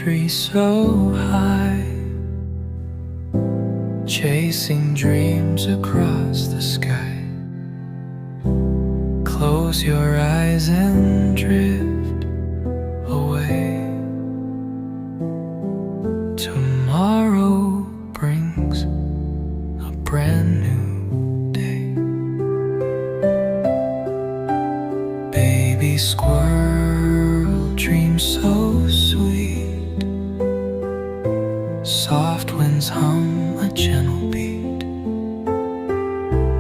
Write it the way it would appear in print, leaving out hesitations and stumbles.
tree so high, chasing dreams across the sky. Close your eyes and drift away. Tomorrow brings a brand new day. Baby squirrel dreams so